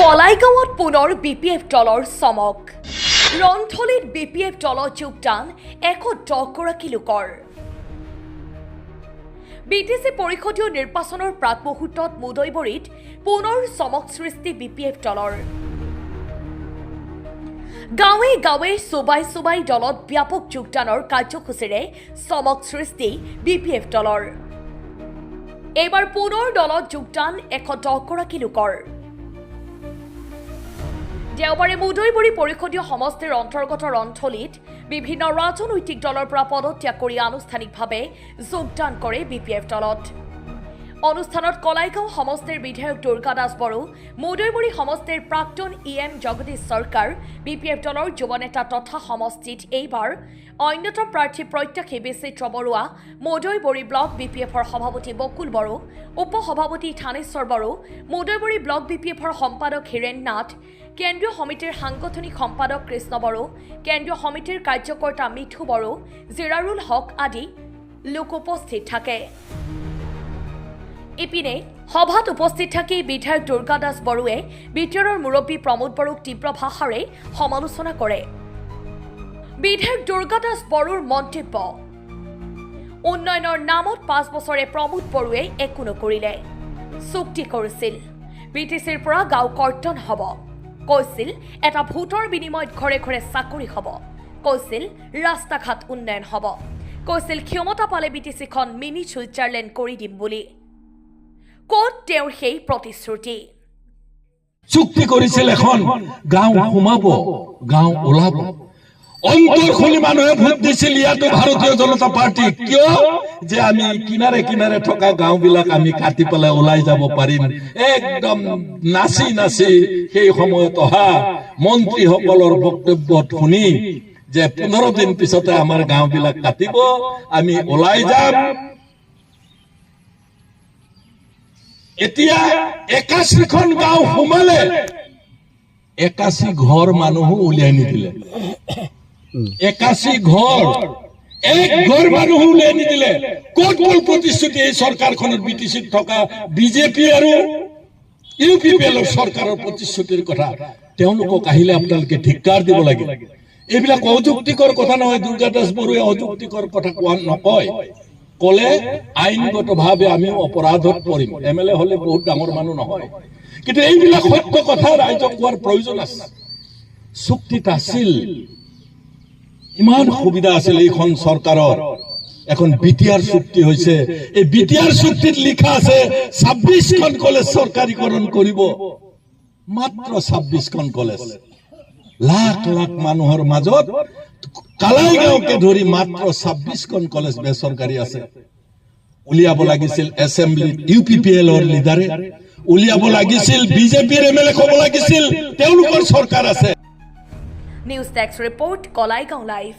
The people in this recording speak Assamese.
কলাইগাঁৱত পুনৰ বিপিএফ দলৰ চমক ৰন্থলীত বিপিএফ দলত যোগদান ১১০গৰাকী লোকৰ বিটিসি পৰিষদীয় নিৰ্বাচনৰ প্ৰাক মুহূৰ্তত মুদৈবৰীত পুনৰ চমক সৃষ্টি বিপিএফ দলৰ গাঁৱে গাঁৱে সুবাই দলত ব্যাপক যোগদানৰ কাৰ্যসূচীৰে চমক সৃষ্টি বিপিএফ দলৰ এইবাৰ পুনৰ দলত যোগদান ১১০গৰাকী লোকৰ দেওবাৰে মুদৈবৰী পৰিষদীয় সমষ্টিৰ অন্তৰ্গত ৰন্থলীত বিভিন্ন ৰাজনৈতিক দলৰ পৰা পদত্যাগ কৰি আনুষ্ঠানিকভাৱে যোগদান কৰে বিপিএফ দলত অনুষ্ঠানত কলাইগাঁও সমষ্টিৰ বিধায়ক দুৰ্গা দাস বড়ো মুদৈবৰী সমষ্টিৰ প্ৰাক্তন ইএম জগদীশ চৰকাৰ বিপিএফ দলৰ যুৱ নেতা তথা সমষ্টিত এইবাৰ অন্যতম প্ৰাৰ্থী প্ৰত্যাশী বিচিত্ৰ বৰুৱা মুদৈবৰী ব্লক বিপিএফৰ সভাপতি বকুল বড়ো উপসভাপতি থানেশ্বৰ বড়ো মুদৈবৰী ব্লক বিপিএফৰ সম্পাদক হীৰেণ নাথ কেন্দ্ৰীয় সমিতিৰ সাংগঠনিক সম্পাদক কৃষ্ণ বড়ো কেন্দ্ৰীয় সমিতিৰ কাৰ্যকৰ্তা মিঠু বড়ো জিৰাৰুল হক আদি লোক উপস্থিত থাকে ইপিনে সভাত উপস্থিত থাকি বিধায়ক দুৰ্গা দাস বড়োৱে বিটিআৰৰ মুৰব্বী প্ৰমোদ বড়োক তীব্ৰ ভাষাৰে সমালোচনা কৰে বিধায়ক দুৰ্গা দাস বড়োৰ মন্তব্য উন্নয়নৰ নামত ৫ বছৰে প্ৰমোদ বড়োৱে একো নকৰিলে চুক্তি কৰিছিল বিটিচিৰ পৰা গাঁও কৰ্তন হ'ব কৈছিল এটা ভোটৰ বিনিময়ত ঘৰে ঘৰে চাকৰি হ'ব কৈছিল ৰাস্তা ঘাট উন্নয়ন হ'ব কৈছিল ক্ষমতা পালে বিটিচিখন মিনি ছুইজাৰলেণ্ড কৰি দিম বুলি ক'ত তেওঁৰ সেই প্ৰতিশ্ৰুতি চুক্তি কৰিছিল এখন গাঁও সোমাব গাঁও ওলাব অন্তৰ খুলি মানুহে ভোট দিছিল ইয়াতো ভাৰতীয় জনতা পাৰ্টি কিয় যে আমি কিনাৰে কিনাৰে থকা গাঁওবিলাক আমি কাটি পেলাই ওলাই যাব পাৰিম একদম নাচি নাচি সেই সময়ত অহা মন্ত্ৰীসকলৰ বক্তব্য শুনি যে 15 দিন পিছতে আমাৰ গাঁওবিলাক কাটিব আমি ওলাই যাম এতিয়া ৮১খন গাঁও সোমালে ৮১ ঘৰ মানুহো উলিয়াই নিদিলে ৮১ ঘৰ এক ঘৰ মানুহো উলিয়াই নিদিলে ক'ত গ'ল প্ৰতিশ্ৰুতি এই চৰকাৰখনৰ বিটিচিত থকা বিজেপি আৰু ইউপিপিএলৰ চৰকাৰৰ প্ৰতিশ্ৰুতিৰ কথা তেওঁলোকক আহিলে আপোনালোকে ধিক্কাৰ দিব লাগে এইবিলাক অযুক্তিকৰ কথা নহয় দুৰ্গা দাস বড়োৱে অযুক্তিকৰ কথা কোৱা নকয় কলে আইনগতভাৱে আমি অপৰাধত পৰিম এমএলএ হলে বহুত ডাঙৰ মানুহ নহয় কিন্তু এইবিলাক সত্য কথা ৰাইজক কোৱাৰ প্ৰয়োজন আছে চুক্তিত আছিল ইমান সুবিধা আছিল এইখন চৰকাৰৰ এখন বিটিআৰ চুক্তি হৈছে এই বিটিআৰ চুক্তিত লিখা আছে 26খন কলেজ চৰকাৰীকৰণ কৰিব মাত্ৰ 26খন কলেজ লাখ লাখ মানুহৰ মাজত কালাইগাঁওকে ধৰি মাত্ৰ 26খন কলেজ বেচৰকাৰী আছে উলিয়াব লাগিছিল এছেম্বলিত ইউপিপিএলৰ লিডাৰে উলিয়াব লাগিছিল বিজেপিৰ এমএলএ ক'ব লাগিছিল তেওঁলোকৰ চৰকাৰ আছে news desk report Kalaigaon live